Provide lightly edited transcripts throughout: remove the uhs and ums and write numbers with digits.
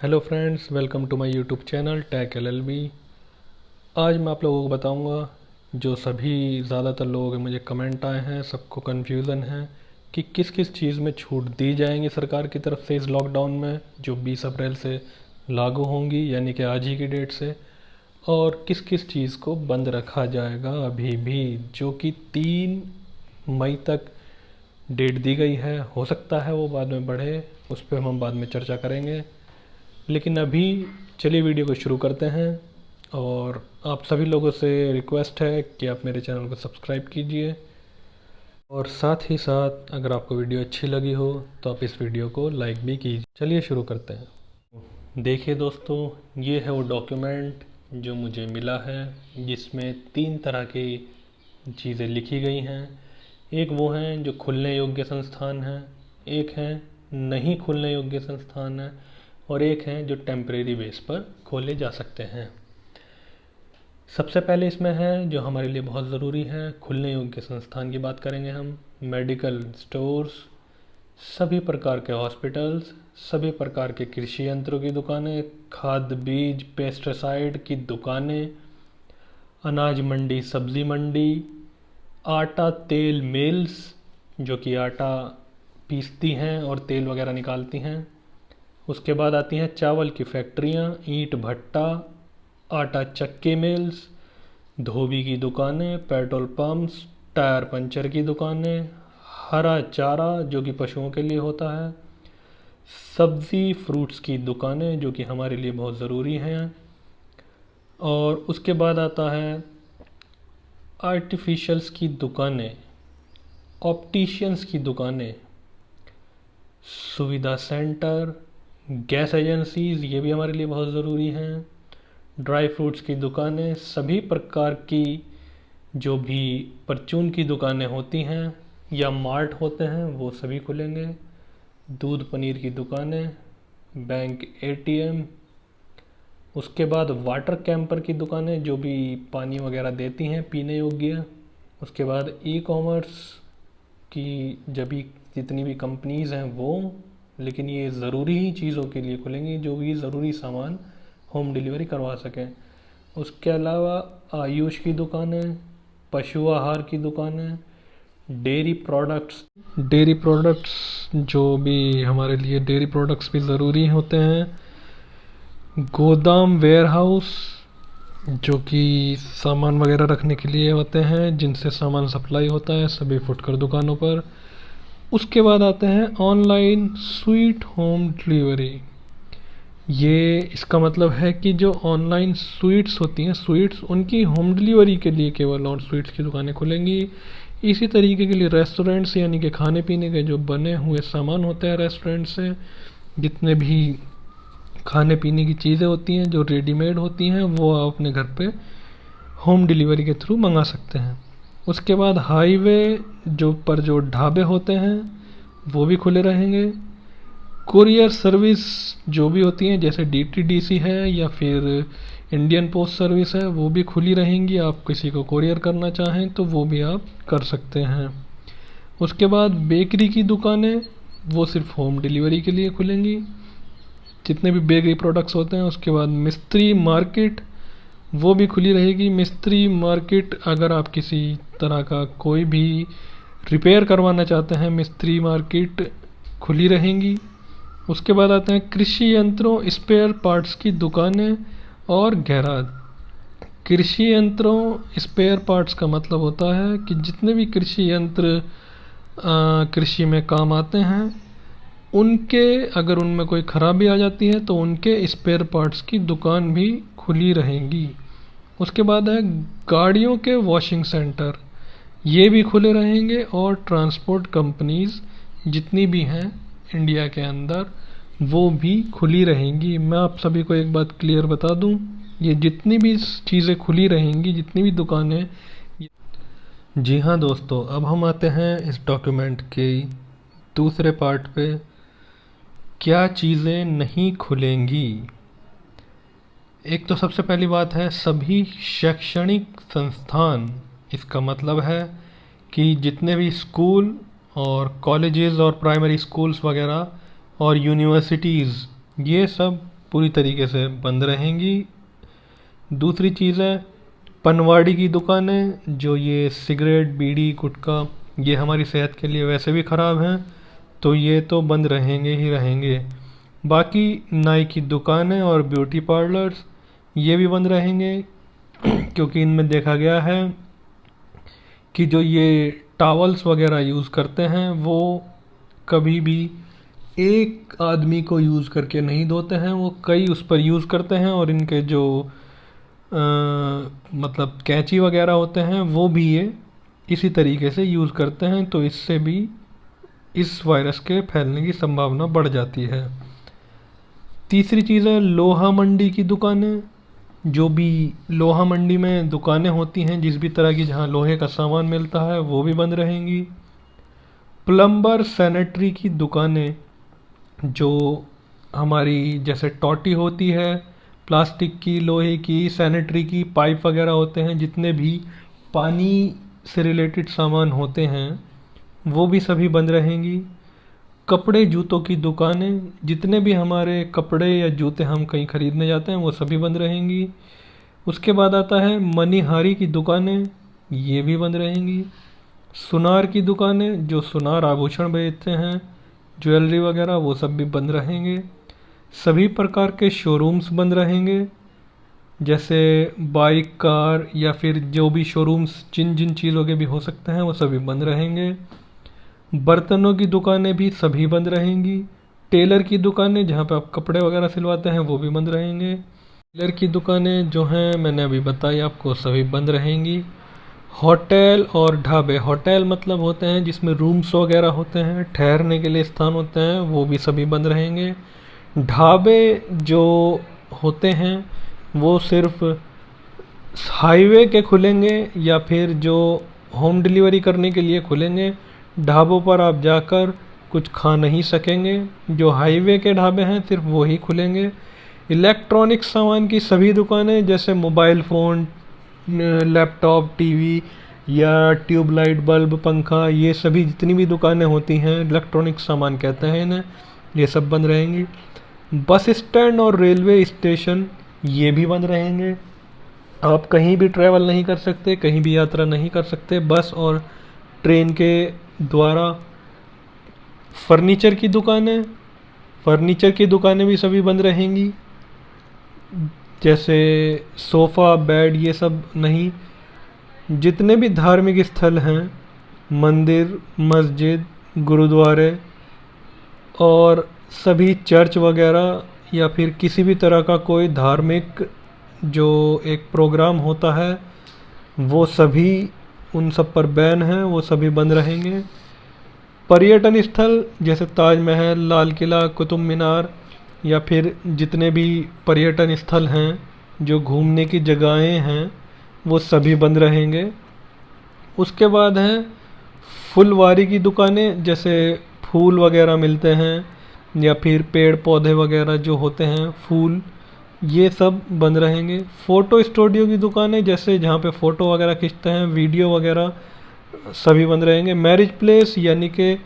Hello friends, welcome to my YouTube channel Tech LLB. आज मैं आप लोगों को बताऊंगा जो सभी ज़्यादातर लोगों के मुझे कमेंट आए हैं, सबको कन्फ्यूज़न है कि किस किस चीज़ में छूट दी जाएंगी सरकार की तरफ से इस लॉकडाउन में जो 20 अप्रैल से लागू होंगी, यानी कि आज ही की डेट से, और किस किस चीज़ को बंद रखा जाएगा अभी भी, जो कि 3 मई तक डेट दी गई है। हो सकता है वो बाद में बढ़े, उस पर हम बाद में चर्चा करेंगे। लेकिन अभी चलिए वीडियो को शुरू करते हैं। और आप सभी लोगों से रिक्वेस्ट है कि आप मेरे चैनल को सब्सक्राइब कीजिए, और साथ ही साथ अगर आपको वीडियो अच्छी लगी हो तो आप इस वीडियो को लाइक भी कीजिए। चलिए शुरू करते हैं। देखिए दोस्तों, ये है वो डॉक्यूमेंट जो मुझे मिला है, जिसमें 3 तरह की चीज़ें लिखी गई हैं। एक वो हैं जो खुलने योग्य संस्थान हैं, एक हैं नहीं खुलने योग्य संस्थान हैं, और एक हैं जो टेम्परेरी बेस पर खोले जा सकते हैं। सबसे पहले इसमें है जो हमारे लिए बहुत ज़रूरी है, खुलने योग्य संस्थान की बात करेंगे हम। मेडिकल स्टोर्स, सभी प्रकार के हॉस्पिटल्स, सभी प्रकार के कृषि यंत्रों की दुकानें, खाद बीज पेस्टिसाइड की दुकानें, अनाज मंडी सब्जी मंडी, आटा तेल मिल्स जो कि आटा पीसती हैं और तेल वगैरह निकालती हैं। उसके बाद आती हैं चावल की फैक्ट्रियाँ, ईंट भट्टा, आटा चक्की मिल्स, धोबी की दुकानें, पेट्रोल पंप्स, टायर पंचर की दुकानें, हरा चारा जो कि पशुओं के लिए होता है, सब्ज़ी फ्रूट्स की दुकानें जो कि हमारे लिए बहुत ज़रूरी हैं। और उसके बाद आता है आर्टिफिशियल्स की दुकानें, ऑप्टिशियंस की दुकानें, सुविधा सेंटर, गैस एजेंसीज़, ये भी हमारे लिए बहुत ज़रूरी हैं। ड्राई फ्रूट्स की दुकानें, सभी प्रकार की जो भी परचून की दुकानें होती हैं या मार्ट होते हैं वो सभी खुलेंगे। दूध पनीर की दुकानें, बैंक एटीएम, उसके बाद वाटर कैंपर की दुकानें जो भी पानी वगैरह देती हैं पीने योग्य। उसके बाद ई कॉमर्स की जब भी जितनी भी कंपनीज़ हैं वो, लेकिन ये ज़रूरी ही चीज़ों के लिए खुलेंगी जो भी ज़रूरी सामान होम डिलीवरी करवा सकें। उसके अलावा आयुष की दुकानें, पशु आहार की दुकानें, डेयरी प्रोडक्ट्स जो भी हमारे लिए डेयरी प्रोडक्ट्स भी ज़रूरी होते हैं, गोदाम वेयर हाउस जो कि सामान वगैरह रखने के लिए होते हैं, जिनसे सामान सप्लाई होता है सभी फुटकर दुकानों पर। उसके बाद आते हैं ऑनलाइन स्वीट होम डिलीवरी। ये इसका मतलब है कि जो ऑनलाइन स्वीट्स होती हैं, स्वीट्स उनकी होम डिलीवरी के लिए केवल और स्वीट्स की दुकानें खुलेंगी। इसी तरीके के लिए रेस्टोरेंट्स, यानी कि खाने पीने के जो बने हुए सामान होते हैं रेस्टोरेंट से, जितने भी खाने पीने की चीज़ें होती हैं जो रेडीमेड होती हैं, वो आप अपने घर पे होम डिलीवरी के थ्रू मंगा सकते हैं। उसके बाद हाईवे जो ढाबे होते हैं वो भी खुले रहेंगे। कुरियर सर्विस जो भी होती हैं, जैसे डीटीडीसी है या फिर इंडियन पोस्ट सर्विस है, वो भी खुली रहेंगी। आप किसी को कुरियर करना चाहें तो वो भी आप कर सकते हैं। उसके बाद बेकरी की दुकानें, वो सिर्फ होम डिलीवरी के लिए खुलेंगी, जितने भी बेकरी प्रोडक्ट्स होते हैं। उसके बाद मिस्त्री मार्केट, वो भी खुली रहेगी। मिस्त्री मार्केट, अगर आप किसी तरह का कोई भी रिपेयर करवाना चाहते हैं, मिस्त्री मार्केट खुली रहेंगी। उसके बाद आते हैं कृषि यंत्रों स्पेयर पार्ट्स की दुकानें और गैराज। कृषि यंत्रों स्पेयर पार्ट्स का मतलब होता है कि जितने भी कृषि यंत्र कृषि में काम आते हैं, उनके अगर उनमें कोई ख़राबी आ जाती है तो उनके स्पेयर पार्ट्स की दुकान भी खुली रहेंगी। उसके बाद है गाड़ियों के वॉशिंग सेंटर, ये भी खुले रहेंगे। और ट्रांसपोर्ट कंपनीज़ जितनी भी हैं इंडिया के अंदर, वो भी खुली रहेंगी। मैं आप सभी को एक बात क्लियर बता दूं, ये जितनी भी चीज़ें खुली रहेंगी, जितनी भी दुकानें। जी हाँ दोस्तों, अब हम आते हैं इस डॉक्यूमेंट के दूसरे पार्ट पे, क्या चीज़ें नहीं खुलेंगी। एक तो सबसे पहली बात है सभी शैक्षणिक संस्थान। इसका मतलब है कि जितने भी स्कूल और कॉलेजेस और प्राइमरी स्कूल्स वगैरह और यूनिवर्सिटीज़, ये सब पूरी तरीके से बंद रहेंगी। दूसरी चीज़ है पनवाड़ी की दुकानें, जो ये सिगरेट बीड़ी गुटखा ये हमारी सेहत के लिए वैसे भी ख़राब हैं, तो ये तो बंद रहेंगे ही रहेंगे। बाकी नाई की दुकानें और ब्यूटी पार्लर्स ये भी बंद रहेंगे क्योंकि इनमें देखा गया है कि जो ये टॉवल्स वगैरह यूज़ करते हैं वो कभी भी एक आदमी को यूज़ करके नहीं धोते हैं, वो कई उस पर यूज़ करते हैं। और इनके जो मतलब कैंची वगैरह होते हैं वो भी ये इसी तरीके से यूज़ करते हैं, तो इससे भी इस वायरस के फैलने की संभावना बढ़ जाती है। तीसरी चीज़ है लोहा मंडी की दुकानें। जो भी लोहा मंडी में दुकानें होती हैं जिस भी तरह की जहाँ लोहे का सामान मिलता है वो भी बंद रहेंगी। प्लम्बर सैनिटरी की दुकानें, जो हमारी जैसे टॉटी होती है प्लास्टिक की लोहे की सैनिटरी की पाइप वगैरह होते हैं, जितने भी पानी से रिलेटेड सामान होते हैं वो भी सभी बंद रहेंगी। कपड़े जूतों की दुकानें, जितने भी हमारे कपड़े या जूते हम कहीं ख़रीदने जाते हैं वो सभी बंद रहेंगी। उसके बाद आता है मनिहारी की दुकानें, ये भी बंद रहेंगी। सुनार की दुकानें, जो सुनार आभूषण बेचते हैं ज्वेलरी वगैरह, वो सब भी बंद रहेंगे। सभी प्रकार के शोरूम्स बंद रहेंगे, जैसे बाइक कार या फिर जो भी शोरूम्स जिन जिन चीज़ों के भी हो सकते हैं वो सभी बंद रहेंगे। बर्तनों की दुकानें भी सभी बंद रहेंगी। टेलर की दुकानें जहाँ पे आप कपड़े वगैरह सिलवाते हैं वो भी बंद रहेंगे। टेलर की दुकानें जो हैं मैंने अभी बताई आपको, सभी बंद रहेंगी। होटल और ढाबे, होटल मतलब होते हैं जिसमें रूम्स वगैरह होते हैं, ठहरने के लिए स्थान होते हैं, वो भी सभी बंद रहेंगे। ढाबे जो होते हैं वो सिर्फ हाईवे के खुलेंगे या फिर जो होम डिलीवरी करने के लिए खुलेंगे। ढाबों पर आप जाकर कुछ खा नहीं सकेंगे। जो हाईवे के ढाबे हैं सिर्फ वो ही खुलेंगे। इलेक्ट्रॉनिक सामान की सभी दुकानें जैसे मोबाइल फ़ोन, लैपटॉप, टीवी या ट्यूबलाइट बल्ब, पंखा, ये सभी जितनी भी दुकानें होती हैं इलेक्ट्रॉनिक सामान कहते हैं इन्हें, ये सब बंद रहेंगी। बस स्टैंड और रेलवे स्टेशन ये भी बंद रहेंगे। आप कहीं भी ट्रैवल नहीं कर सकते, कहीं भी यात्रा नहीं कर सकते बस और ट्रेन के द्वारा। फर्नीचर की दुकानें, फर्नीचर की दुकानें भी सभी बंद रहेंगी, जैसे सोफ़ा बेड ये सब नहीं। जितने भी धार्मिक स्थल हैं, मंदिर मस्जिद गुरुद्वारे और सभी चर्च वगैरह या फिर किसी भी तरह का कोई धार्मिक जो एक प्रोग्राम होता है वो सभी, उन सब पर बैन है, वो सभी बंद रहेंगे। पर्यटन स्थल जैसे ताजमहल, लाल किला, कुतुब मीनार या फिर जितने भी पर्यटन स्थल हैं जो घूमने की जगहें हैं वो सभी बंद रहेंगे। उसके बाद हैं फुलवारी की दुकानें, जैसे फूल वगैरह मिलते हैं या फिर पेड़ पौधे वगैरह जो होते हैं फूल, ये सब बंद रहेंगे। फ़ोटो स्टूडियो की दुकानें, जैसे जहाँ पे फ़ोटो वगैरह खींचते हैं, वीडियो वगैरह, सभी बंद रहेंगे। मैरिज प्लेस यानी कि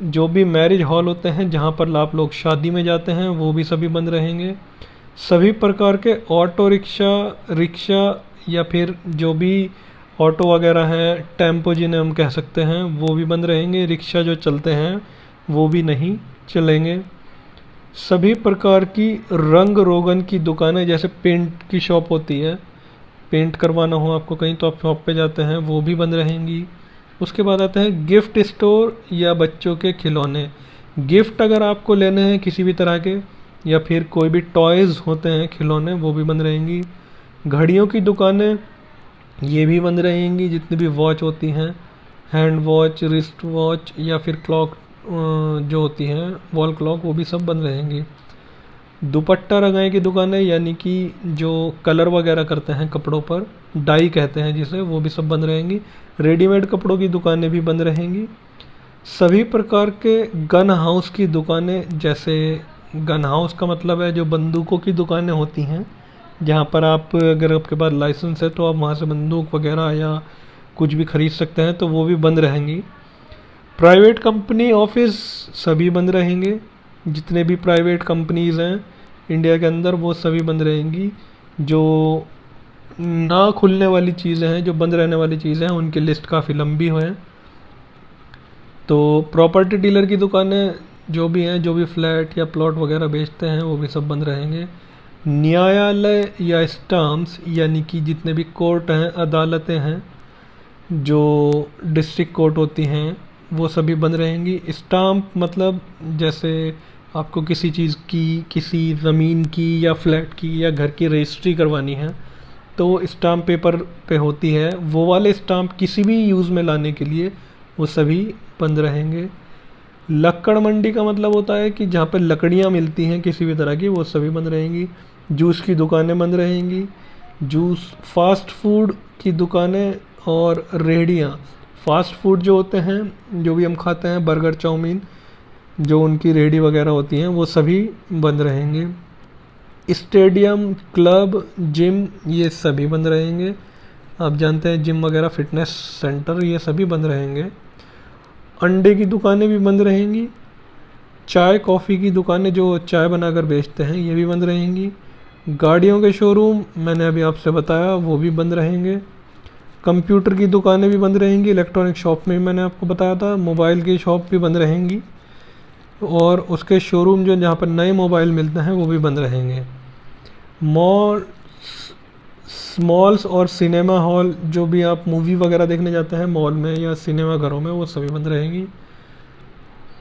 जो भी मैरिज हॉल होते हैं जहाँ पर आप लोग शादी में जाते हैं वो भी सभी बंद रहेंगे। सभी प्रकार के ऑटो रिक्शा, रिक्शा या फिर जो भी ऑटो वगैरह हैं, टेम्पो जिन्हें हम कह सकते हैं, वो भी बंद रहेंगे। रिक्शा जो चलते हैं वो भी नहीं चलेंगे। सभी प्रकार की रंग रोगन की दुकानें, जैसे पेंट की शॉप होती है, पेंट करवाना हो आपको कहीं तो आप शॉप पे जाते हैं, वो भी बंद रहेंगी। उसके बाद आते हैं गिफ्ट स्टोर या बच्चों के खिलौने। गिफ्ट अगर आपको लेने हैं किसी भी तरह के या फिर कोई भी टॉयज़ होते हैं खिलौने, वो भी बंद रहेंगी। घड़ियों की दुकानें ये भी बंद रहेंगी। जितनी भी वॉच होती हैं, हैंड वॉच, रिस्ट वॉच या फिर क्लॉक जो होती हैं वॉल क्लॉक, वो भी सब बंद रहेंगी। दुपट्टा रंगाई की दुकानें यानी कि जो कलर वगैरह करते हैं कपड़ों पर, डाई कहते हैं जिसे, वो भी सब बंद रहेंगी। रेडीमेड कपड़ों की दुकानें भी बंद रहेंगी। सभी प्रकार के गन हाउस की दुकानें, जैसे गन हाउस का मतलब है जो बंदूकों की दुकानें होती हैं, जहाँ पर आप अगर आपके पास लाइसेंस है तो आप वहाँ से बंदूक वगैरह या कुछ भी खरीद सकते हैं, तो वो भी बंद रहेंगी। प्राइवेट कंपनी ऑफिस सभी बंद रहेंगे। जितने भी प्राइवेट कंपनीज़ हैं इंडिया के अंदर वो सभी बंद रहेंगी। जो ना खुलने वाली चीज़ें हैं, जो बंद रहने वाली चीज़ें हैं, उनकी लिस्ट काफ़ी लंबी है। तो प्रॉपर्टी डीलर की दुकानें जो भी हैं, जो भी फ्लैट या प्लॉट वगैरह बेचते हैं, वो भी सब बंद रहेंगे। न्यायालय या स्टाम्प्स यानी कि जितने भी कोर्ट हैं, अदालतें हैं, जो डिस्ट्रिक्ट कोर्ट होती हैं, वो सभी बंद रहेंगी। स्टाम्प मतलब जैसे आपको किसी चीज़ की, किसी ज़मीन की या फ्लैट की या घर की रजिस्ट्री करवानी है, तो स्टाम्प पेपर पे होती है, वो वाले स्टाम्प किसी भी यूज़ में लाने के लिए वो सभी बंद रहेंगे। लक्कड़ मंडी का मतलब होता है कि जहाँ पे लकड़ियाँ मिलती हैं किसी भी तरह की, वो सभी बंद रहेंगी। जूस की दुकानें बंद रहेंगी। जूस, फास्ट फूड की दुकानें और रेहड़ियाँ, फास्ट फूड जो होते हैं, जो भी हम खाते हैं, बर्गर, चाउमीन, जो उनकी रेहड़ी वगैरह होती हैं, वो सभी बंद रहेंगे। स्टेडियम, क्लब, जिम, ये सभी बंद रहेंगे। आप जानते हैं जिम वगैरह, फिटनेस सेंटर, ये सभी बंद रहेंगे। अंडे की दुकानें भी बंद रहेंगी। चाय कॉफ़ी की दुकानें जो चाय बनाकर बेचते हैं, ये भी बंद रहेंगी। गाड़ियों के शोरूम मैंने अभी आपसे बताया, वो भी बंद रहेंगे। कंप्यूटर की दुकानें भी बंद रहेंगी। इलेक्ट्रॉनिक शॉप में मैंने आपको बताया था, मोबाइल की शॉप भी बंद रहेंगी। और उसके शोरूम जो जहाँ पर नए मोबाइल मिलते हैं, वो भी बंद रहेंगे। मॉल्स और सिनेमा हॉल, जो भी आप मूवी वगैरह देखने जाते हैं मॉल में या सिनेमा घरों में, वो सभी बंद रहेंगी।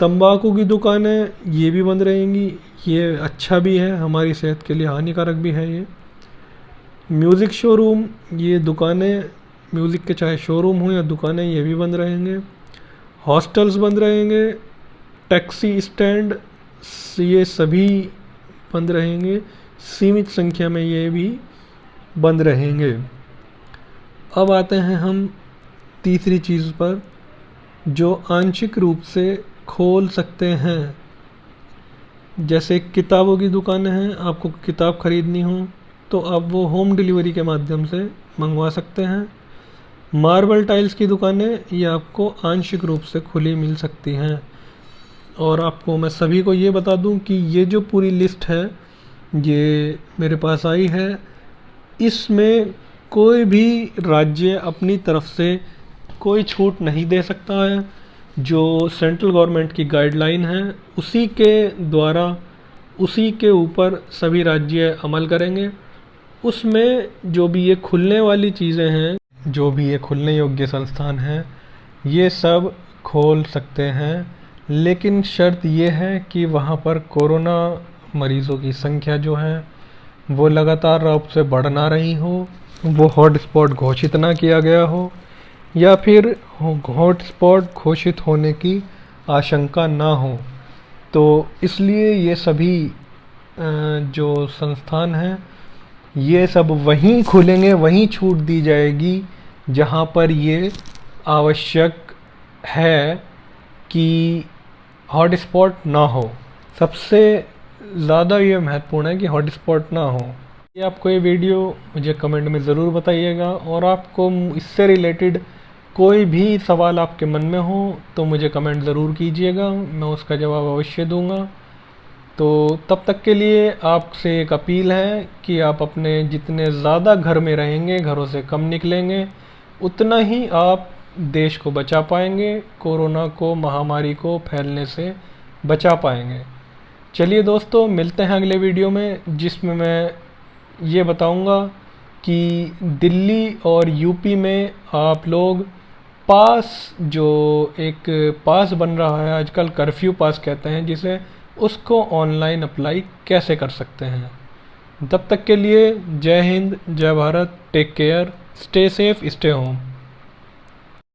तंबाकू की दुकानें, ये भी बंद रहेंगी। ये अच्छा भी है, हमारी सेहत के लिए हानिकारक भी है ये। म्यूज़िक शोरूम, ये दुकानें, म्यूज़िक के चाहे शोरूम हो या दुकानें, ये भी बंद रहेंगे। हॉस्टल्स बंद रहेंगे। टैक्सी स्टैंड, ये सभी बंद रहेंगे। सीमित संख्या में ये भी बंद रहेंगे। अब आते हैं हम तीसरी चीज़ पर, जो आंशिक रूप से खोल सकते हैं। जैसे किताबों की दुकानें हैं, आपको किताब खरीदनी हो तो आप वो होम डिलीवरी के माध्यम से मंगवा सकते हैं। मार्बल टाइल्स की दुकानें, ये आपको आंशिक रूप से खुली मिल सकती हैं। और आपको मैं सभी को ये बता दूं कि ये जो पूरी लिस्ट है, ये मेरे पास आई है, इसमें कोई भी राज्य अपनी तरफ से कोई छूट नहीं दे सकता है। जो सेंट्रल गवर्नमेंट की गाइडलाइन है, उसी के द्वारा, उसी के ऊपर सभी राज्य अमल करेंगे। उसमें जो भी ये खुलने वाली चीज़ें हैं, जो भी ये खुलने योग्य संस्थान हैं, ये सब खोल सकते हैं। लेकिन शर्त ये है कि वहाँ पर कोरोना मरीज़ों की संख्या जो है वो लगातार रूप से बढ़ ना रही हो, वो हॉटस्पॉट घोषित ना किया गया हो, या फिर हॉटस्पॉट घोषित होने की आशंका ना हो। तो इसलिए ये सभी जो संस्थान हैं, ये सब वहीं खुलेंगे, वहीं छूट दी जाएगी जहाँ पर ये आवश्यक है कि हॉटस्पॉट ना हो। सबसे ज़्यादा ये महत्वपूर्ण है कि हॉटस्पॉट ना हो। ये आपको ये वीडियो मुझे कमेंट में ज़रूर बताइएगा, और आपको इससे रिलेटेड कोई भी सवाल आपके मन में हो तो मुझे कमेंट ज़रूर कीजिएगा, मैं उसका जवाब अवश्य दूंगा। तो तब तक के लिए आपसे एक अपील है कि आप अपने जितने ज़्यादा घर में रहेंगे, घरों से कम निकलेंगे, उतना ही आप देश को बचा पाएंगे, कोरोना को, महामारी को फैलने से बचा पाएंगे। चलिए दोस्तों, मिलते हैं अगले वीडियो में, जिसमें मैं ये बताऊंगा कि दिल्ली और यूपी में आप लोग पास, जो एक पास बन रहा है आजकल, कर्फ्यू पास कहते हैं जिसे, उसको ऑनलाइन अप्लाई कैसे कर सकते हैं। तब तक के लिए जय हिंद, जय Bharat, take care, stay safe, stay home.